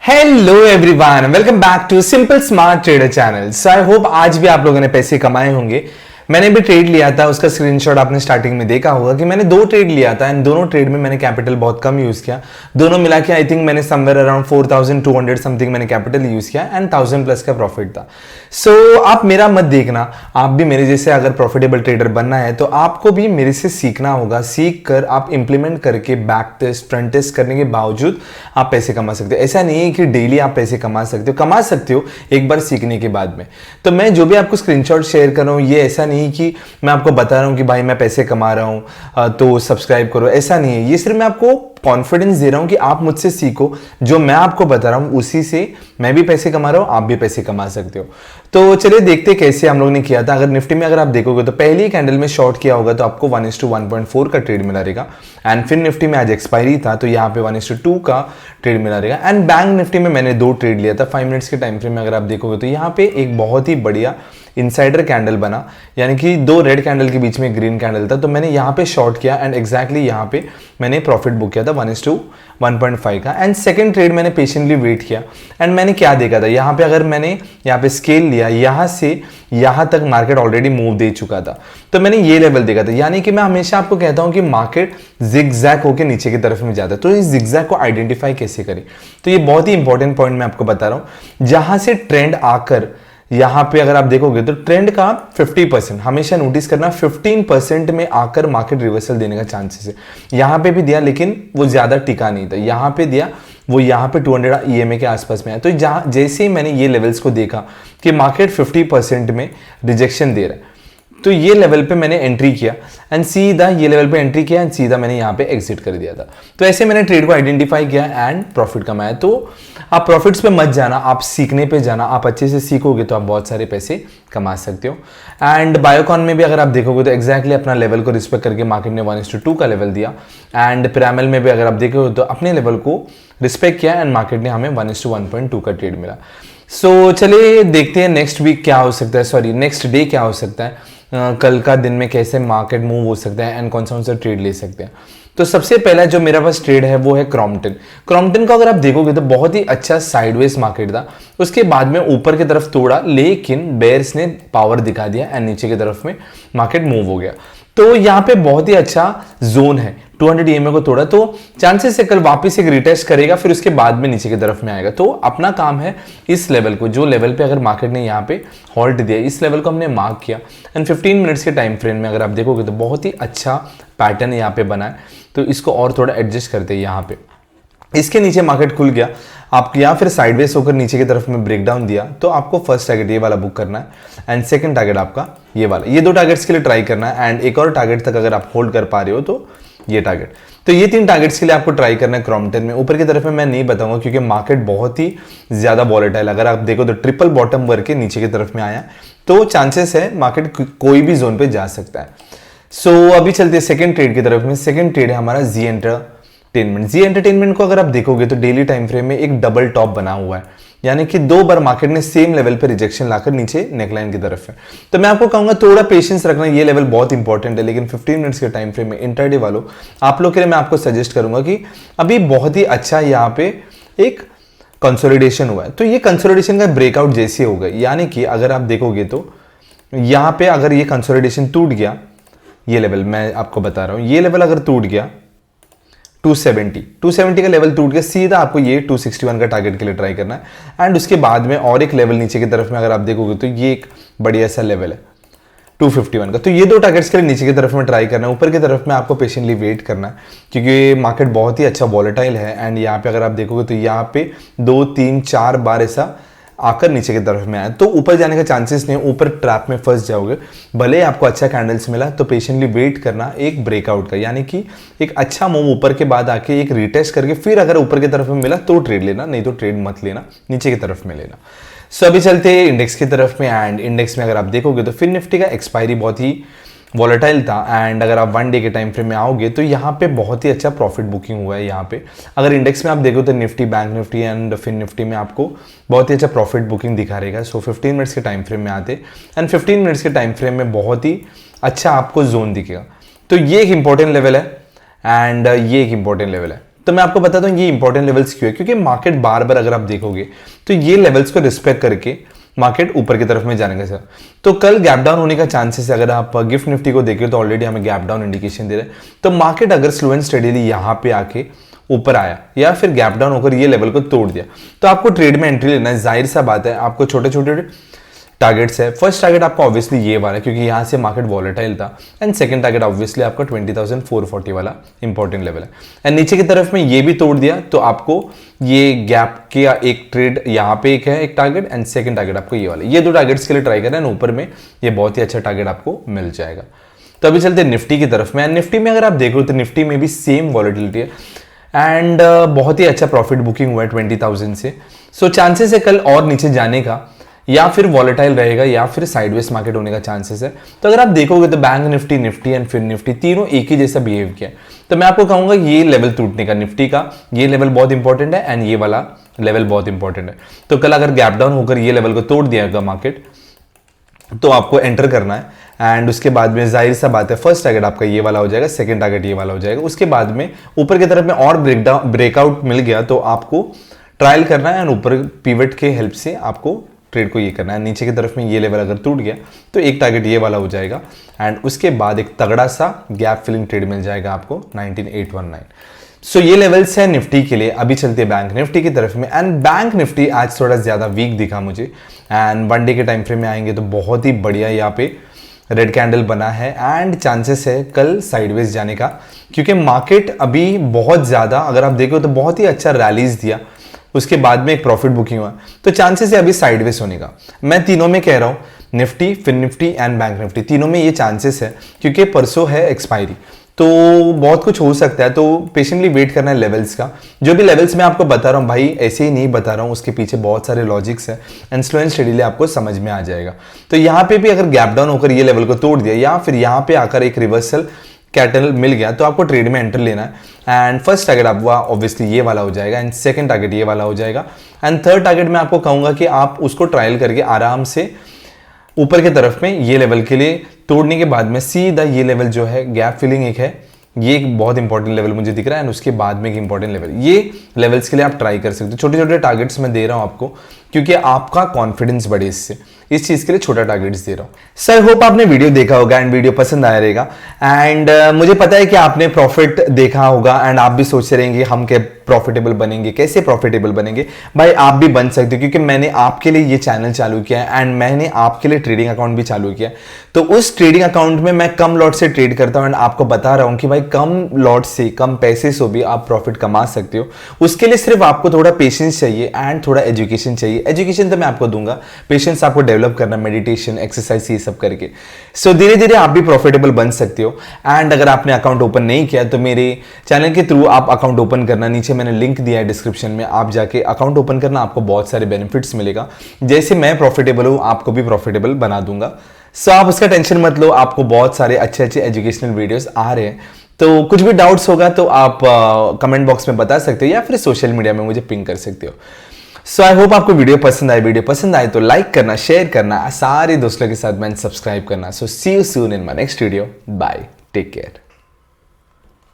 Hello everyone, welcome back to simple smart trader channel. So I hope आज भी आप लोगों ने पैसे कमाए होंगे। मैंने भी ट्रेड लिया था, उसका स्क्रीनशॉट आपने स्टार्टिंग में देखा होगा कि मैंने 2 ट्रेड लिया था एंड दोनों ट्रेड में मैंने कैपिटल बहुत कम यूज किया। दोनों मिला के आई थिंक मैंने समवेयर अराउंड 4200 समथिंग मैंने कैपिटल यूज किया एंड 1000 प्लस का प्रॉफिट था। सो आप मेरा मत देखना, आप भी मेरे जैसे अगर प्रॉफिटेबल ट्रेडर बनना है तो आपको भी मेरे से सीखना होगा। सीख कर आप इंप्लीमेंट करके बैक टेस्ट फ्रंट टेस्ट करने के बावजूद आप पैसे कमा सकते हो। ऐसा नहीं है कि डेली आप पैसे कमा सकते हो एक बार सीखने के बाद में। तो मैं जो भी आपको स्क्रीनशॉट शेयर कर रहा हूँ, ये ऐसा नहीं कि मैं आपको बता रहा हूं कि भाई मैं पैसे कमा रहा हूं तो सब्सक्राइब करो, ऐसा नहीं है। ये सिर्फ मैं आपको कॉन्फिडेंस दे रहा हूं कि आप मुझसे सीखो। जो मैं आपको बता रहा हूं उसी से मैं भी पैसे कमा रहा हूं, आप भी पैसे कमा सकते हो। तो चलिए देखते कैसे हम लोग ने किया था। अगर निफ्टी में अगर आप देखोगे तो पहली कैंडल में शॉर्ट किया होगा तो आपको 1:1.4 का ट्रेड मिला रहेगा एंड फिर निफ्टी में आज एक्सपायरी था तो यहाँ पे 1:2 का ट्रेड मिला रहेगा। एंड बैंक निफ्टी में मैंने 2 ट्रेड लिया था 5 मिनट्स के टाइम फ्रेम में। अगर आप देखोगे तो यहाँ पे एक बहुत ही बढ़िया इनसाइडर कैंडल बना, यानी कि 2 रेड कैंडल के बीच में ग्रीन कैंडल था। तो मैंने यहाँ पे शॉर्ट किया एंड एग्जैक्टली यहाँ पे मैंने प्रॉफिट बुक किया था 1:1.5 का। एंड सेकंड ट्रेड मैंने पेशेंटली वेट किया एंड मैंने क्या देखा था, यहाँ पे अगर मैंने यहाँ पे स्केल लिया, यहाँ से यहाँ तक मार्केट ऑलरेडी मूव दे चुका था तो मैंने ये लेवल देखा था। यानी कि मैं हमेशा आपको कहता हूं कि मार्केट जिगजैग होकर नीचे की तरफ में जाता है, तो इस जिगजैग को आइडेंटिफाई कैसे करें। तो ये बहुत ही इंपॉर्टेंट पॉइंट मैं आपको बता रहा हूं। जहां से ट्रेंड आकर यहां पे अगर आप देखोगे तो ट्रेंड का 50% हमेशा नोटिस करना, 15% में आकर मार्केट रिवर्सल देने का चांसेस है। यहां पे भी दिया लेकिन वो ज्यादा टिका नहीं था। यहां पे दिया वो यहाँ पे 200 EMA के आसपास में है। तो जैसे ही मैंने ये लेवल्स को देखा कि मार्केट 50% में रिजेक्शन दे रहा है तो ये लेवल पे मैंने एंट्री किया एंड सीधा ये लेवल पे एंट्री किया एंड सीधा मैंने यहाँ पे एग्जिट कर दिया था। तो ऐसे मैंने ट्रेड को आइडेंटिफाई किया एंड प्रॉफिट कमाया। तो आप प्रॉफिट्स पे मत जाना, आप सीखने पे जाना। आप अच्छे से सीखोगे तो आप बहुत सारे पैसे कमा सकते हो। एंड बायोकॉन में भी अगर आप देखोगे तो एक्जैक्टली अपना लेवल को रिस्पेक्ट करके मार्केट ने 1:2 का लेवल दिया एंड पिरामिल में भी अगर आप देखोगे तो अपने लेवल को रिस्पेक्ट किया एंड मार्केट ने हमें 1:1.2 का ट्रेड मिला। सो चलिए देखते हैं नेक्स्ट वीक क्या हो सकता है, सॉरी नेक्स्ट डे क्या हो सकता है, कल का दिन में कैसे मार्केट मूव हो सकता है एंड कौन सा ट्रेड ले सकते हैं। तो सबसे पहला जो मेरा पास ट्रेड है वो है क्रॉम्पटन। क्रॉम्पटन को अगर आप देखोगे तो बहुत ही अच्छा साइडवेज मार्केट था, उसके बाद में ऊपर की तरफ तोड़ा लेकिन बेयर्स ने पावर दिखा दिया एंड नीचे की तरफ में मार्केट मूव हो गया। तो यहाँ पे बहुत ही अच्छा जोन है, 200 EMA को तोड़ा तो चांसेस है कल वापस एक रिटेस्ट करेगा, फिर उसके बाद में नीचे की तरफ में आएगा। तो अपना काम है इस लेवल को, जो लेवल पे अगर मार्केट ने यहाँ पे हॉल्ट दिया, इस लेवल को हमने मार्क किया एंड 15 मिनट्स के टाइम फ्रेम में अगर आप देखोगे तो बहुत ही अच्छा पैटर्न यहाँ पे बना है। तो इसको और थोड़ा एडजस्ट करते हैं। यहाँ पे इसके नीचे मार्केट खुल गया, आप या फिर साइडवेज होकर नीचे की तरफ में ब्रेकडाउन दिया तो आपको फर्स्ट टारगेट ये वाला बुक करना है एंड सेकंड टारगेट आपका ये वाला। ये 2 टारगेट्स के लिए ट्राई करना है एंड एक और टारगेट तक अगर आप होल्ड कर पा रहे हो तो ये टारगेट। तो ये 3 टारगेट्स के लिए आपको ट्राई करना है क्रॉम्पटन में। ऊपर की तरफ में मैं नहीं बताऊंगा क्योंकि मार्केट बहुत ही ज्यादा वॉलेटाइल। अगर आप देखो तो ट्रिपल बॉटम वर्क के नीचे की तरफ में आया तो चांसेस है मार्केट कोई भी जोन पे जा सकता है। सो अभी चलते हैं सेकंड ट्रेड की तरफ में। सेकंड ट्रेड है हमारा जी एंटरटेनमेंट को अगर आप देखोगे तो डेली टाइम फ्रेम में एक डबल टॉप बना हुआ है, यानी कि 2 बार मार्केट ने सेम लेवल पे रिजेक्शन लाकर नीचे नेकलाइन की तरफ है। तो मैं आपको कहूंगा थोड़ा पेशेंस रखना, ये लेवल बहुत इंपॉर्टेंट है। लेकिन 15 मिनट्स के टाइम फ्रेम में इंटरडे वालों आप लोग के लिए मैं आपको सजेस्ट करूंगा कि अभी बहुत ही अच्छा यहाँ पे एक कंसोलिडेशन हुआ है। तो ये कंसोलिडेशन का ब्रेकआउट जैसे होगा, यानी कि अगर आप देखोगे तो यहाँ पे अगर ये कंसोलिडेशन टूट गया, ये लेवल मैं आपको बता रहा हूं, ये लेवल अगर टूट गया 270 का लेवल टूट गया, सीधा आपको ये 261 का टारगेट के लिए ट्राई करना है एंड उसके बाद में और एक लेवल नीचे की तरफ में अगर आप देखोगे तो ये एक बढ़िया सा लेवल है 251 का। तो ये 2 टारगेट्स के लिए नीचे की तरफ में ट्राई करना है। ऊपर की तरफ में आपको पेशेंटली वेट करना है क्योंकि मार्केट बहुत ही अच्छा वॉलेटाइल है एंड यहाँ पे अगर आप देखोगे तो यहाँ पे 2 3 4 बार ऐसा आकर नीचे की तरफ में आया तो ऊपर जाने का चांसेस नहीं, ऊपर ट्रैप में फंस जाओगे। भले आपको अच्छा कैंडल्स मिला तो पेशेंटली वेट करना एक ब्रेकआउट का, यानी कि एक अच्छा मूव ऊपर के बाद आके एक रिटेस्ट करके फिर अगर ऊपर की तरफ में मिला तो ट्रेड लेना, नहीं तो ट्रेड मत लेना, नीचे की तरफ में लेना। सो अभी चलते हैं इंडेक्स की तरफ में एंड इंडेक्स में अगर आप देखोगे तो फिर निफ्टी का एक्सपायरी बहुत ही वॉलेटाइल था एंड अगर आप 1 डे के टाइम फ्रेम में आओगे तो यहाँ पे बहुत ही अच्छा प्रॉफिट बुकिंग हुआ है। यहाँ पे अगर इंडेक्स में आप देखो तो Nifty, bank Nifty and Fin Nifty में आपको बहुत ही अच्छा प्रॉफिट बुकिंग दिखा रहेगा। सो 15 मिनट्स के टाइम फ्रेम में आते एंड 15 मिनट्स के टाइम फ्रेम में बहुत ही अच्छा आपको जोन दिखेगा। तो ये एक इंपॉर्टेंट लेवल है एंड ये एक इंपॉर्टेंट लेवल है। तो मैं आपको बताता हूँ ये इंपॉर्टेंट लेवल्स क्यों है, क्योंकि मार्केट बार बार अगर आप देखोगे तो ये लेवल्स को रिस्पेक्ट करके मार्केट ऊपर की तरफ में जाने का सर। तो कल गैप डाउन होने का चांसेस है, अगर आप गिफ्ट निफ्टी को देखें तो ऑलरेडी हमें गैप डाउन इंडिकेशन दे रहे हैं। तो मार्केट अगर स्लो एंड स्टडीली यहाँ पे आके ऊपर आया या फिर गैप डाउन होकर ये लेवल को तोड़ दिया तो आपको ट्रेड में एंट्री लेना है। जाहिर सा बात है, आपको छोटे छोटे टारगेट्स है। फर्स्ट टारगेट आपका ऑब्वियसली ये वाला है क्योंकि यहाँ से मार्केट वॉलेटाइल था, एंड सेकंड टारगेट ऑब्वियसली आपका 20,440 वाला इंपॉर्टेंट लेवल है। एंड नीचे की तरफ में ये भी तोड़ दिया तो आपको ये गैप किया एक ट्रेड यहाँ पे एक है एक टारगेट, एंड सेकंड टारगेट आपको ये वाला, ये दो टारगेट्स के लिए ट्राई करें, ऊपर में ये बहुत ही अच्छा टारगेट आपको मिल जाएगा। तो अभी चलते हैं निफ्टी की तरफ में। निफ्टी में अगर आप देखो तो निफ्टी में भी सेम वॉलेटिलिटी है एंड बहुत ही अच्छा प्रॉफिट बुकिंग हुआ है 20,000 से। सो चांसेस है कल और नीचे जाने का, या फिर वॉलेटाइल रहेगा या फिर साइडवेज मार्केट होने का चांसेस है। तो अगर आप देखोगे तो बैंक निफ्टी, निफ्टी एंड फिर निफ्टी तीनों एक ही जैसा बिहेव किया। तो मैं आपको कहूंगा ये लेवल टूटने का, निफ्टी का ये लेवल बहुत इंपॉर्टेंट है एंड ये वाला लेवल बहुत इंपॉर्टेंट है। तो कल अगर गैप डाउन होकर ये लेवल को तोड़ दिया मार्केट तो आपको एंटर करना है। एंड उसके बाद में जाहिर सा बात है फर्स्ट टारगेट आपका ये वाला हो जाएगा, सेकंड टारगेट ये वाला हो जाएगा। उसके बाद में ऊपर की तरफ में और ब्रेकआउट मिल गया तो आपको ट्रायल करना है एंड ऊपर पिवट के हेल्प से आपको ट्रेड को ये करना है। नीचे की तरफ में ये लेवल अगर टूट गया तो एक टारगेट ये वाला हो जाएगा एंड उसके बाद एक तगड़ा सा गैप फिलिंग ट्रेड मिल जाएगा आपको 19,819। सो ये लेवल्स है निफ्टी के लिए। अभी चलते हैं बैंक निफ्टी की तरफ में। एंड बैंक निफ्टी आज थोड़ा ज्यादा वीक दिखा मुझे, एंड वन डे के टाइम फ्रेम में आएंगे तो बहुत ही बढ़िया यहाँ पे रेड कैंडल बना है एंड चांसेस है कल साइडवेज जाने का, क्योंकि मार्केट अभी बहुत ज्यादा अगर आप देखो तो बहुत ही अच्छा रैलीज दिया, उसके बाद में एक प्रॉफिट बुकिंग हुआ, तो चांसेस है अभी साइडवेज होने का। मैं तीनों में कह रहा हूं, निफ्टी, फिर निफ्टी एंड बैंक निफ्टी तीनों में ये चांसेस है, क्योंकि परसों है एक्सपायरी तो बहुत कुछ हो सकता है। तो पेशेंटली वेट करना है लेवल्स का। जो भी लेवल्स मैं आपको बता रहा हूँ भाई ऐसे ही नहीं बता रहा हूँ, उसके पीछे बहुत सारे लॉजिक्स है एंड स्लो एंड स्टडीली आपको समझ में आ जाएगा। तो यहाँ पे भी अगर गैप डाउन होकर ये लेवल को तोड़ दिया या फिर यहाँ पे आकर एक रिवर्सल कैटल मिल गया तो आपको ट्रेड में एंटर लेना है। एंड फर्स्ट टारगेट आपका ऑब्वियसली ये वाला हो जाएगा एंड सेकंड टारगेट ये वाला हो जाएगा एंड थर्ड टारगेट मैं आपको कहूंगा कि आप उसको ट्रायल करके आराम से ऊपर की तरफ में ये लेवल के लिए तोड़ने के बाद में सीधा ये लेवल जो है गैप फिलिंग एक है, ये एक बहुत इंपॉर्टेंट लेवल मुझे दिख रहा है एंड उसके बाद में एक इंपॉर्टेंट लेवल, ये लेवल्स के लिए आप ट्राई कर सकते हो। छोटे छोटे टारगेट्स मैं दे रहा हूं आपको क्योंकि आपका कॉन्फिडेंस बढ़े इससे, इस चीज के लिए छोटा टारगेट्स दे रहा हूं। सर होप आपने वीडियो देखा होगा एंड वीडियो पसंद आया रहेगा एंड मुझे पता है कि आपने प्रॉफिट देखा होगा एंड आप भी सोच रहेंगे हम क्या प्रॉफिटेबल बनेंगे, कैसे प्रॉफिटेबल बनेंगे। भाई आप भी बन सकते हो क्योंकि मैंने आपके लिए ये चैनल चालू किया है एंड मैंने आपके लिए ट्रेडिंग अकाउंट भी चालू किया। तो उस ट्रेडिंग अकाउंट में मैं कम लॉट से ट्रेड करता हूं एंड आपको बता रहा हूं कि भाई कम लॉट से कम पैसे से भी आप प्रॉफिट कमा सकते हो। उसके लिए सिर्फ आपको थोड़ा पेशेंस चाहिए एंड थोड़ा एजुकेशन चाहिए। एजुकेशन तो मैं आपको दूंगा, पेशेंस आपको डेवलप करना, मेडिटेशन, एक्सरसाइज ये सब करके। सो धीरे धीरे आप भी प्रॉफिटेबल बन सकते हो। एंड अगर आपने अकाउंट ओपन नहीं किया तो मेरे चैनल के थ्रू आप अकाउंट ओपन करना, नीचे मैंने लिंक दिया है डिस्क्रिप्शन में, आप जाके अकाउंट ओपन करना, आपको बहुत सारे बेनिफिट्स मिलेगा। जैसे मैं प्रॉफिटेबल हूं आपको भी प्रॉफिटेबल बना दूंगा। सो आप उसका टेंशन मत लो, आपको बहुत सारे अच्छे अच्छे एजुकेशनल वीडियोस आ रहे हैं। तो कुछ भी डाउट्स होगा तो आप कमेंट बॉक्स में बता सकते हो या फिर सोशल मीडिया में मुझे पिंग कर सकते हो। सो आई होप आपको वीडियो पसंद आए तो लाइक करना, शेयर करना, सारे दोस्तों के साथ मैंने सब्सक्राइब करना। So see you soon in my next video. Bye, take care.